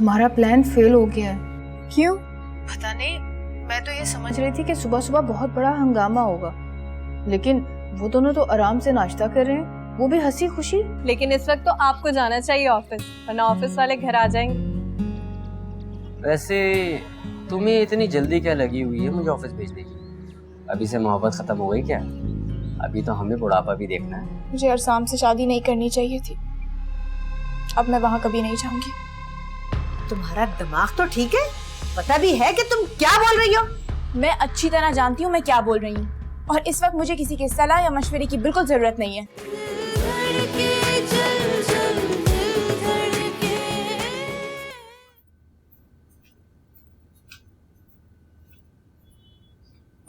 हमारा plan fail हो गया है। क्यों? पता नहीं, मैं तो ये समझ रही थी कि सुबह सुबह बहुत बड़ा हंगामा होगा, लेकिन वो दोनों तो आराम से नाश्ता कर रहे हैं, वो भी हंसी खुशी। लेकिन इस वक्त तो आपको जाना चाहिए ऑफिस, वरना ऑफिस वाले घर आ जाएंगे। वैसे तुम्हें इतनी जल्दी क्या लगी हुई है मुझे ऑफिस भेजने की? अभी से मोहब्बत खत्म हो गई क्या? अभी तो हमें बुढ़ापा भी देखना है। मुझे अरसाम से शादी नहीं करनी चाहिए थी, अब मैं वहां कभी नहीं जाऊंगी। तुम्हारा दिमाग तो ठीक है, पता भी है कि तुम क्या बोल रही हो। मैं अच्छी तरह जानती हूँ मैं क्या बोल रही हूँ, और इस वक्त मुझे किसी के सलाह या मशवरे की बिल्कुल जरूरत नहीं है।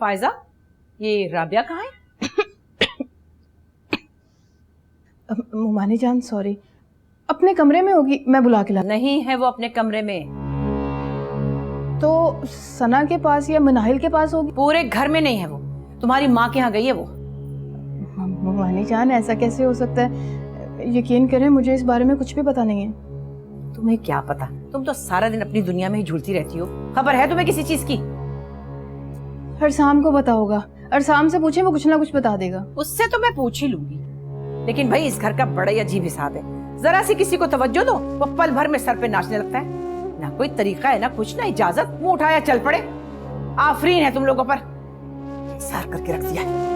फायजा, ये राबिया कहाँ है? मुमानी जान सॉरी, अपने कमरे में होगी, मैं बुला के ला। नहीं है वो अपने कमरे में। तो सना के पास या मनाहिल के पास होगी। पूरे घर में नहीं है वो, तुम्हारी माँ के यहाँ गई है वो। मुमानी जान ऐसा कैसे हो सकता है? यकीन करें मुझे इस बारे में कुछ भी पता नहीं है। तुम्हें क्या पता, तुम तो सारा दिन अपनी दुनिया में ही झूलती रहती हो। खबर है तुम्हें किसी चीज की? अरसाम को पता होगा, अरसाम से पूछे वो कुछ ना कुछ बता देगा। उससे तो मैं पूछ ही लूंगी, लेकिन भाई इस घर का बड़ा ही अजीब हिसाब है। जरा सी किसी को तवज्जो दो, वो पल भर में सर पे नाचने लगता है। ना कोई तरीका है ना कुछ, ना इजाजत, मुंह उठाया चल पड़े। आफरीन है तुम लोगों पर, सार करके रख दिया है।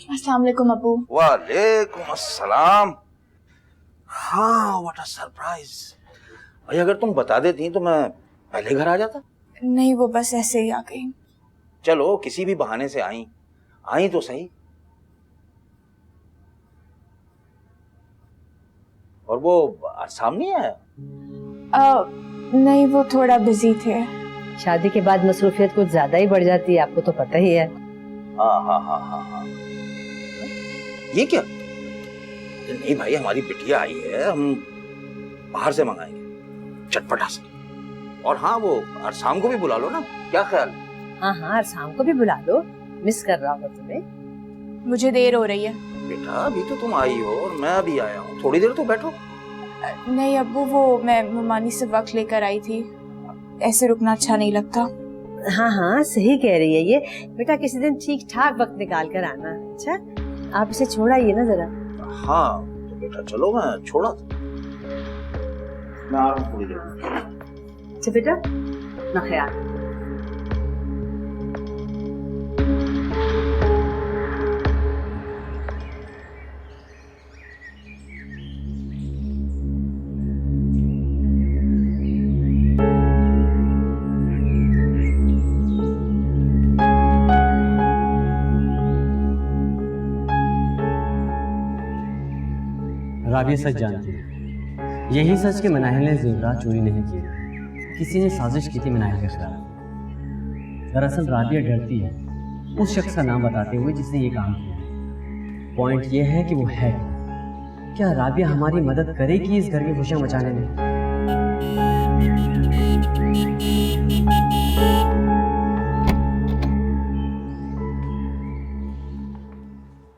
अस्सलाम वालेकुम अबू। वालेकुम अस्सलाम। हाँ, व्हाट अ सरप्राइज। भाई अगर तुम बता देती तो मैं पहले घर आ जाता। नहीं, वो बस ऐसे ही आ गई। चलो किसी भी बहाने से आई तो सही। और वो अरसाम नहीं आया? नहीं, वो थोड़ा बिजी थे। शादी के बाद मसरूफियत कुछ ज्यादा ही बढ़ जाती है, आपको तो पता ही है। हाँ। ये क्या? नहीं भाई, हमारी बिटिया आई है, हम बाहर से मंगाएंगे चटपटा से। और हाँ, वो अरसाम को भी बुला लो ना, क्या ख्याल? हाँ, शाम को भी बुला लो, मिस कर रहा होगा तुम्हें। मुझे देर हो रही है। बेटा अभी तो तुम आई हो और मैं अभी आया हूँ, थोड़ी देर तो बैठो। नहीं अब्बू, वो मैं मुमानी से वक्त लेकर आई थी, ऐसे रुकना अच्छा नहीं लगता। हाँ, सही कह रही है ये। बेटा किसी दिन ठीक ठाक वक्त निकाल कर आना। अच्छा, आप इसे छोड़ाइए ना जरा। हाँ तो बेटा चलो, मैं छोड़ा था, मैं आ रहा हूँ थोड़ी देर। अच्छा बेटा, अपना ख्याल। राबिया सच जानती है, यही सच कि मनाहिल ने जेवरात चोरी नहीं किए, किसी ने साजिश की थी मनाहिल के खिलाफ। दरअसल राबिया डरती है उस शख्स का नाम बताते हुए जिसने ये काम किया। पॉइंट ये है कि वो है क्या राबिया हमारी मदद करेगी इस घर की खुशियां मचाने में?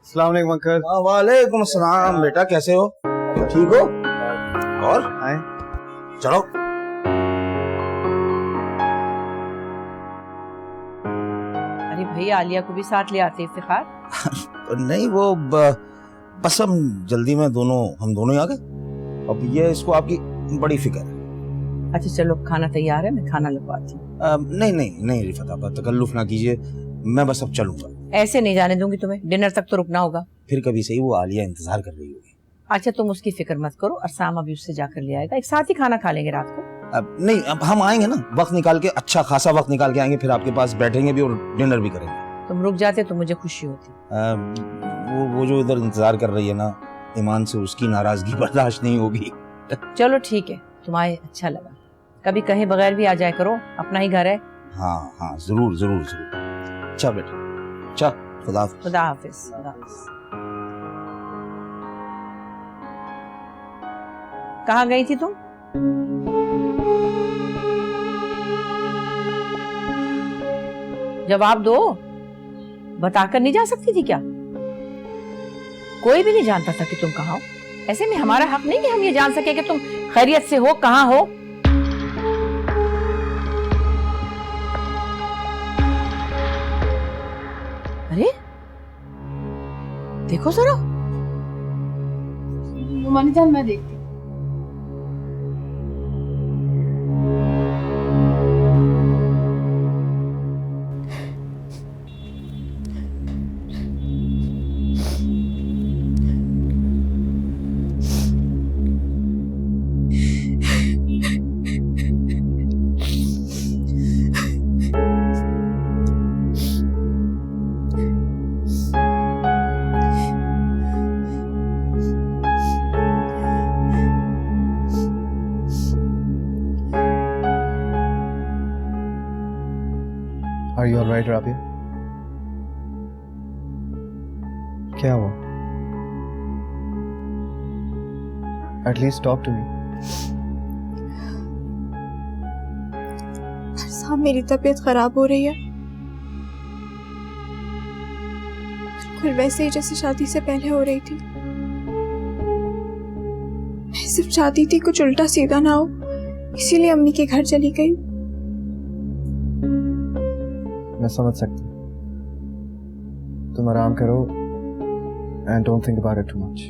अस्सलाम वालेकुम अंकल। वालेकुम अस्सलाम। बेटा कैसे हो? ठीक हो? और आए। चलो। अरे भाई, आलिया को भी साथ ले आते इफ्तिखार। नहीं वो बस हम जल्दी में हम दोनों ही आ गए। अब ये इसको आपकी बड़ी फिक्र है। अच्छा चलो, खाना तैयार है, मैं खाना लगवाती हूँ। नहीं रिफत, आप तकल्लुफ ना कीजिए, मैं बस अब चलूंगा। ऐसे नहीं जाने दूंगी तुम्हें, डिनर तक तो रुकना होगा। फिर कभी सही, वो आलिया इंतजार कर रही होगी। अच्छा तुम उसकी फिक्र मत करो, अरसाम अभी उससे जाकर ले आएगा, एक साथ ही खाना खा लेंगे रात को। अब हम आएंगे ना, वक्त निकाल के, अच्छा खासा वक्त निकाल के आएंगे, फिर आपके पास बैठेंगे भी और डिनर भी करेंगे। तुम रुक जाते तो मुझे खुशी होती। वो जो इधर इंतजार कर रही है ना, ईमान से उसकी नाराजगी बर्दाश्त नहीं होगी। चलो ठीक है, तुम आए अच्छा लगा, कभी कहे बगैर भी आ जाया करो, अपना ही घर है। हाँ जरूर। अच्छा बेटा, अच्छा, खुदा हाफिज। खुदा हाफिज। कहाँ गई थी तुम? जवाब दो, बताकर नहीं जा सकती थी क्या? कोई भी नहीं जानता था कि तुम कहाँ हो। ऐसे में हमारा हक नहीं कि हम ये जान सके कि तुम खैरियत से हो, कहाँ हो। अरे देखो जरा, मुमानी जान मैं देखती हूँ। Are you all right, Rabia? क्या हुआ? At least talk to me. साहब मेरी तबीयत खराब हो रही है, बिल्कुल वैसे ही जैसे शादी से पहले हो रही थी। मैं सिर्फ चाहती थी कुछ उल्टा सीधा ना हो, इसीलिए अम्मी के घर चली गई। मैं समझ सकती हूँ। तुम आराम करो and don't think about it too much.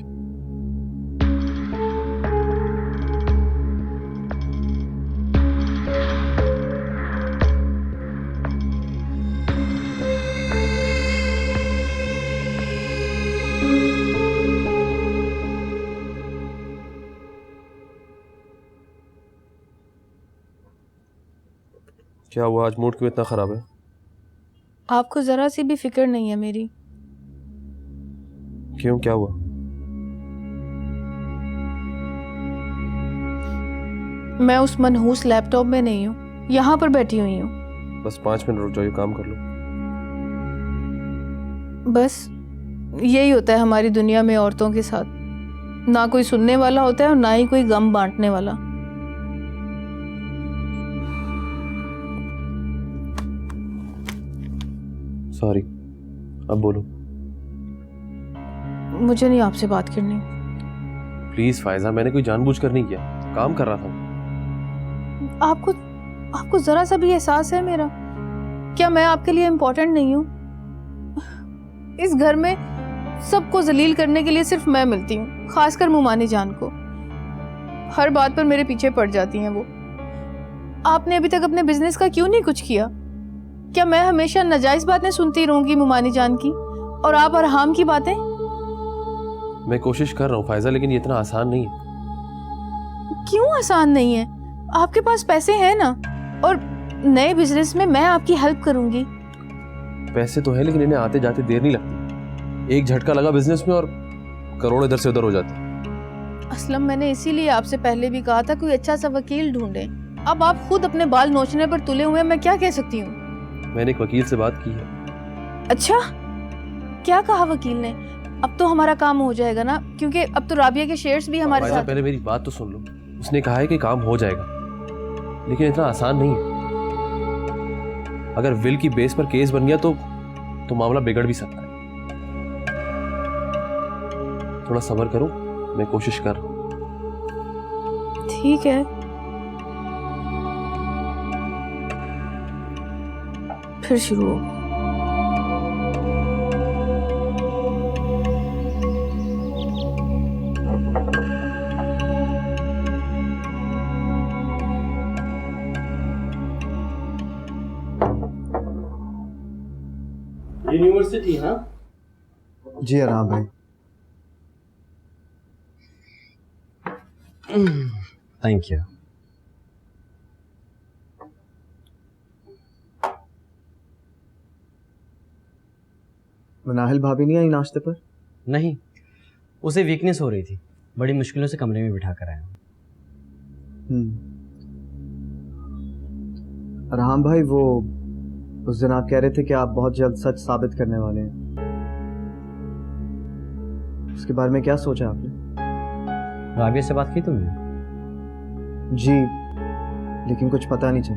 क्या हुआ, आज मूड क्यों इतना खराब है? आपको जरा सी भी फिक्र नहीं है मेरी। क्यों, क्या हुआ? मैं उस मनहूस लैपटॉप में नहीं हूँ, यहाँ पर बैठी हुई हूँ। बस 5 मिनट रुक जाओ, काम कर लो। बस यही होता है हमारी दुनिया में औरतों के साथ, ना कोई सुनने वाला होता है और ना ही कोई गम बांटने वाला। सॉरी, अब बोलो। मुझे नहीं आपसे बात करनी। प्लीज फायजा, मैंने कोई जानबूझकर नहीं किया, काम कर रहा था। आपको जरा सा भी एहसास है मेरा? क्या मैं आपके लिए इम्पोर्टेंट नहीं हूँ? इस घर में सबको जलील करने के लिए सिर्फ मैं मिलती हूँ, खासकर मुमानी जान को। हर बात पर मेरे पीछे पड़ जाती हैं वो। आपने अभी तक अपने बिजनेस का क्यों नहीं कुछ किया? क्या मैं हमेशा नाजायज बातें सुनती रहूंगी मुमानी जान की, और आप अरहाम की बातें? मैं कोशिश कर रहा हूँ फायजा, लेकिन ये इतना आसान नहीं है। क्यों आसान नहीं है? आपके पास पैसे हैं ना, और नए बिजनेस में मैं आपकी हेल्प करूंगी। पैसे तो है, लेकिन इन्हें आते जाते देर नहीं लगती। एक झटका लगा बिजनेस में और करोड़ इधर से उधर हो जाते। असलम, मैंने इसीलिए आपसे पहले भी कहा था कोई अच्छा सा वकील ढूंढे। अब आप खुद अपने बाल नोचने पर तुले हुए, मैं क्या कह सकती हूँ? मैंने एक वकील से बात की है। अच्छा, क्या कहा वकील ने? अब तो हमारा काम हो जाएगा ना, क्योंकि अब तो राबिया के शेयर्स भी हमारे साथ। पहले मेरी बात तो सुन लो। उसने कहा है कि काम हो जाएगा, लेकिन इतना आसान नहीं है। अगर विल की बेस पर केस बन गया तो मामला बिगड़ भी सकता है। थोड़ा सब्र करो, मैं कोशिश कर रहा हूं। ठीक है, फिर शुरू हो। यूनिवर्सिटी, हाँ? जी आराम भाई। Thank you. मनाहिल भाभी नहीं आई नाश्ते पर? नहीं, उसे वीकनेस हो रही थी, बड़ी मुश्किलों से कमरे में बिठा कर आया हूँ। राम भाई, वो उस दिन आप कह रहे थे कि आप बहुत जल्द सच साबित करने वाले हैं, उसके बारे में क्या सोचा आपने? राबिया से बात की तुमने? जी, लेकिन कुछ पता नहीं चला।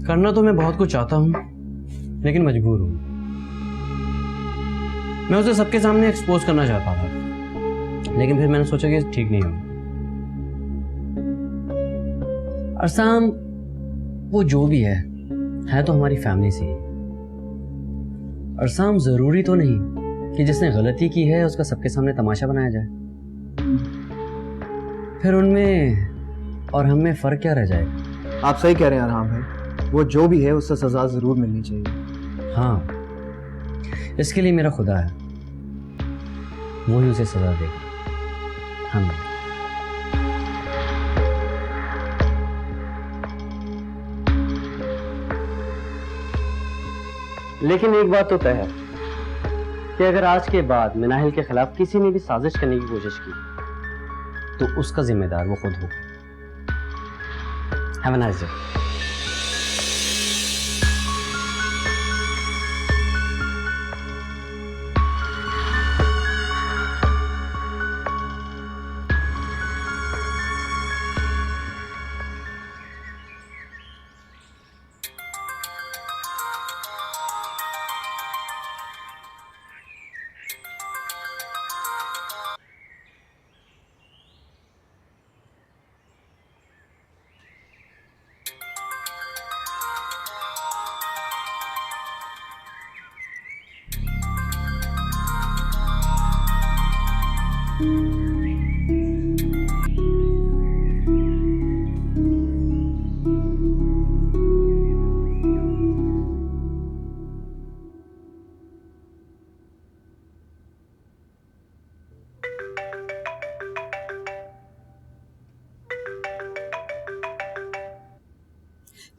करना तो मैं बहुत कुछ चाहता हूँ, लेकिन मजबूर हूँ। मैं उसे सबके सामने एक्सपोज करना चाहता था, लेकिन फिर मैंने सोचा कि ठीक नहीं होगा। अरसाम वो जो भी है तो हमारी फैमिली से ही। अरसाम जरूरी तो नहीं कि जिसने गलती की है उसका सबके सामने तमाशा बनाया जाए। फिर उनमें और हम में फर्क क्या रह जाएगा? आप सही कह रहे हैं अरहाम भाई, वो जो भी है उससे सजा जरूर मिलनी चाहिए। हाँ, इसके लिए मेरा खुदा है, वो ही उसे सजा देगा। हम लेकिन एक बात तो तय है कि अगर आज के बाद मिनाहिल के खिलाफ किसी ने भी साजिश करने की कोशिश की तो उसका जिम्मेदार वो खुद होगा। Have a nice day.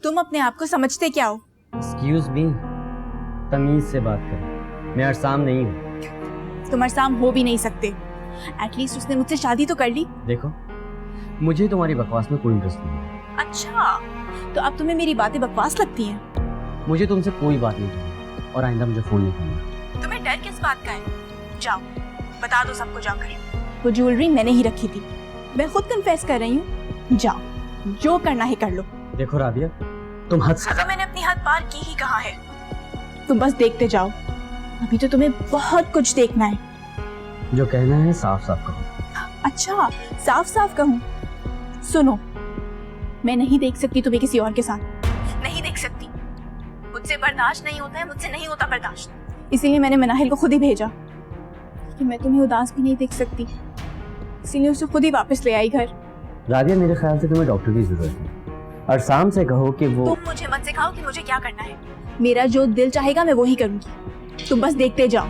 तुम अपने आप को समझते क्या हो? एक्सक्यूज मी, तमीज से बात करो। मैं अरसाम नहीं हूँ। तुम अरसाम हो भी नहीं सकते। एटलीस्ट उसने मुझसे शादी तो कर ली। देखो, मुझे तुम्हारी बकवास में कोई इंटरेस्ट नहीं है। अच्छा, तो अब तुम्हें मेरी बातें बकवास लगती हैं? मुझे तुमसे कोई बात नहीं करनी और आइंदा मुझे फोन नहीं करना। तुम्हें डर किस बात का है? जाओ, बता दो सबको जाकर। वो ज्वेलरी मैंने ही रखी थी, मैं खुद कन्फेस कर रही हूँ। जाओ, जो करना है कर लो। देखो राबिया, तुम हद से अगर मैंने अपनी हद पार की ही कहा है, तुम बस देखते जाओ। अभी तो तुम्हें बहुत कुछ देखना है। जो कहना है साफ साफ कहो। अच्छा, साफ साफ कहूँ? सुनो, मैं नहीं देख सकती तुम्हें किसी और के साथ, नहीं देख सकती। मुझसे बर्दाश्त नहीं होता है, मुझसे नहीं होता बर्दाश्त। इसीलिए मैंने मिनाहिल को खुद ही भेजा कि मैं तुम्हें उदास भी नहीं देख सकती, इसीलिए उसे खुद ही वापस ले आई घर। राबिया, मेरे ख्याल से तुम्हें डॉक्टर की जरूरत है। अरसाम से कहो कि वो। तुम मुझे मत सिखाओ कि मुझे क्या करना है। मेरा जो दिल चाहेगा मैं वो ही करूंगी। तुम बस देखते जाओ।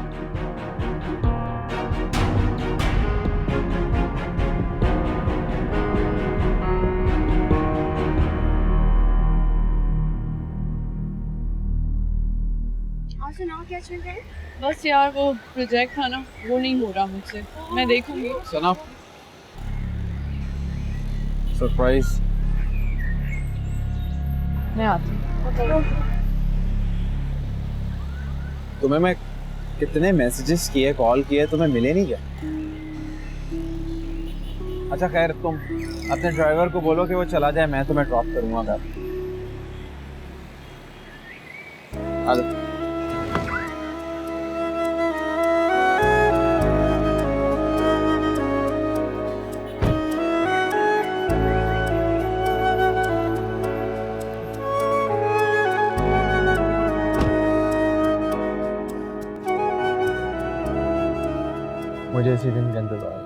सुनाओ, क्या चल रहा है? बस यार, वो प्रोजेक्ट था ना, वो नहीं हो रहा मुझसे। मैं देखूंगी। सना, सरप्राइज। मैं आती हूँ। तुम्हें मैं कितने मैसेजेस किए, कॉल किए, तुम्हें मिले नहीं क्या? अच्छा खैर, तुम अपने ड्राइवर को बोलो कि वो चला जाए, मैं तुम्हें ड्रॉप करूंगा घर। आ जाओ। मुझे इसी दिन का इंतजार।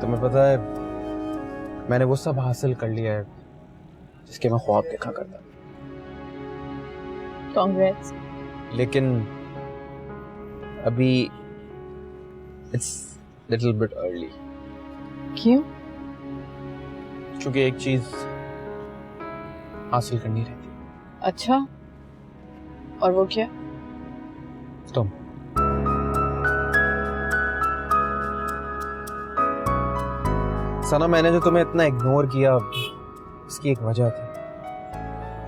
तुम्हें पता है, मैंने वो सब हासिल कर लिया है जिसके मैं ख्वाब देखा करता। कांग्रेट्स। लेकिन अभी इट्स लिटिल बिट अर्ली। क्यों? क्योंकि एक चीज हासिल करनी रहती। अच्छा, और वो क्या? तुम। सना, मैंने जो तुम्हें इतना इग्नोर किया, इसकी एक वजह थी,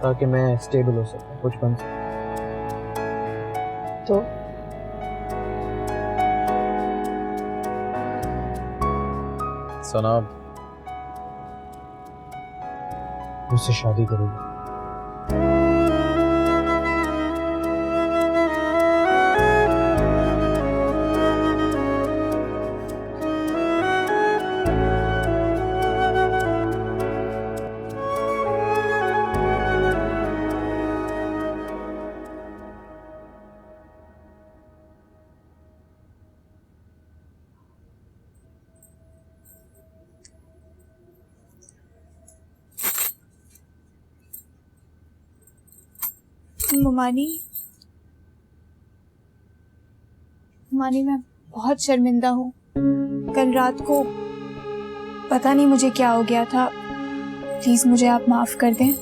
ताकि मैं स्टेबल हो सकूं, कुछ बन सकूं। तो सना मुझसे शादी करोगी? मुमानी मैं बहुत शर्मिंदा हूँ। कल रात को पता नहीं मुझे क्या हो गया था। प्लीज मुझे आप माफ कर दें।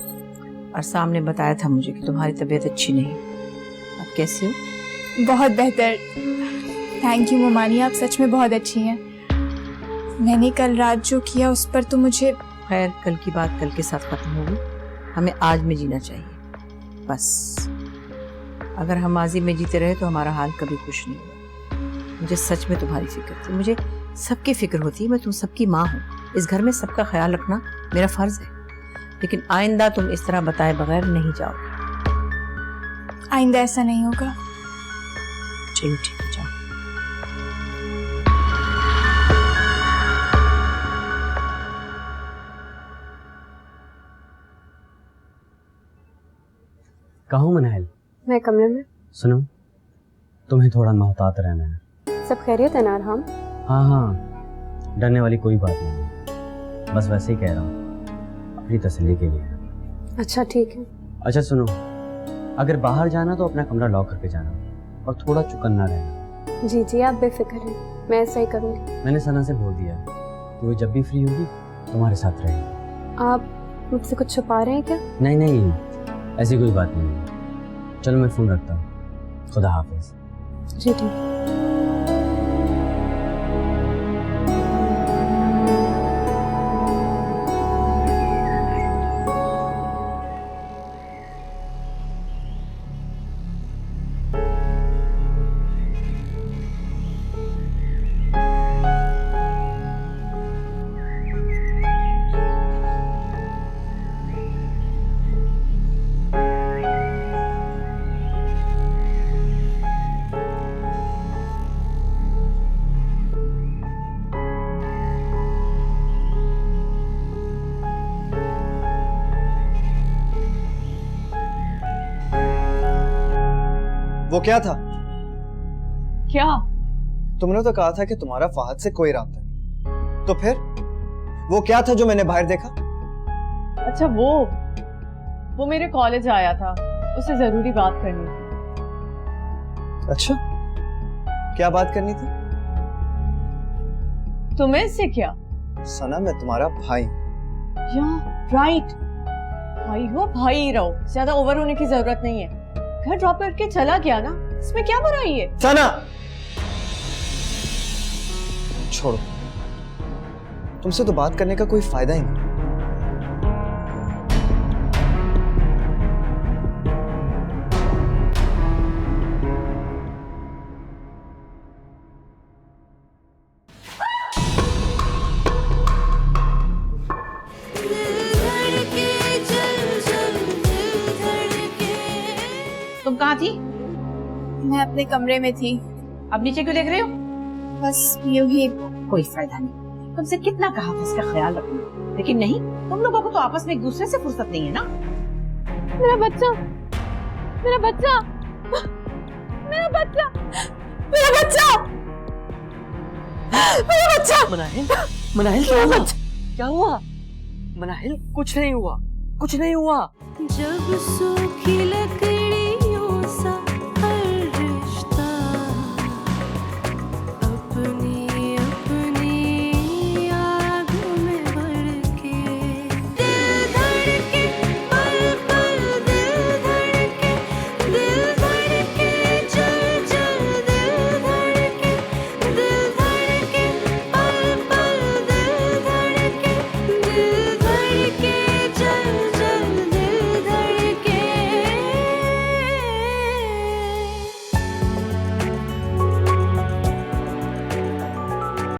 और सामने बताया था मुझे कि तुम्हारी तबीयत अच्छी नहीं। अब कैसी हो? बहुत बेहतर। थैंक यू मुमानी, आप सच में बहुत अच्छी हैं। मैंने कल रात जो किया उस पर तो मुझे। खैर, कल की बात कल के साथ खत्म होगी। हमें आज में जीना चाहिए बस। अगर हम माजी में जीते रहे तो हमारा हाल कभी खुश नहीं होगा। मुझे सच में तुम्हारी फिक्र थी, मुझे सबकी फिक्र होती है। मैं तुम सबकी माँ हूँ। इस घर में सबका ख्याल रखना मेरा फर्ज है। लेकिन आइंदा तुम इस तरह बताए बगैर नहीं जाओगे। आइंदा ऐसा नहीं होगा। चलो ठीक है, जाओ। कहाँ मनाहिल? मैं कमरे में। सुनो, तुम्हें थोड़ा मोहतात रहना है। सब खैरियत है ना अरहम? हाँ, डरने वाली कोई बात नहीं है। बस वैसे ही कह रहा हूँ, अपनी तसल्ली के लिए। अच्छा ठीक है। अच्छा सुनो, अगर बाहर जाना तो अपना कमरा लॉक करके जाना और थोड़ा चुकन्ना रहना। जी जी, आप बेफिक्र हैं, मैं ऐसा ही करूँगी। मैंने सना से बोल दिया कि वो जब भी फ्री होगी तुम्हारे साथ रहेगी। आप मुझसे कुछ छुपा रहे हैं क्या? नहीं नहीं, ऐसी कोई बात नहीं है। चलो मैं फोन रखता हूँ। खुदा हाफिज। जी ठीक। वो क्या था? क्या? तुमने तो कहा था कि तुम्हारा फहद से कोई राब्ता नहीं, तो फिर वो क्या था जो मैंने बाहर देखा? अच्छा वो मेरे कॉलेज आया था, उससे जरूरी बात करनी थी। अच्छा, क्या बात करनी थी? तुम्हें इससे क्या? सना, मैं तुम्हारा भाई। या राइट, भाई हो भाई ही रहो, ज्यादा ओवर होने की जरूरत नहीं है। घर ड्रॉप करके चला गया ना, इसमें क्या बुराई है? सना, छोड़ो, तुमसे तो बात करने का कोई फायदा ही नहीं। तुम कहाँ थी? मैं अपने कमरे में थी। अब नीचे क्यों देख रहे हो? बस यूं ही। कोई फायदा नहीं। तुमसे कितना कहा था इसका ख्याल रखना, लेकिन नहीं। तुम लोगों को तो आपस में एक दूसरे से फुर्सत नहीं है ना। मेरा बच्चा, मेरा बच्चा, मेरा बच्चा, मेरा बच्चा, मेरा बच्चा। मनाहिल, मनाहिल क्या हुआ? क्या हुआ? मनाहिल, कुछ नहीं हुआ, कुछ नहीं हुआ। जब सूखी लकड़ियों सा हर रिश्ता अपनी अपनी आग में भर के, दिल धड़के पल पल, दिल धड़के, दिल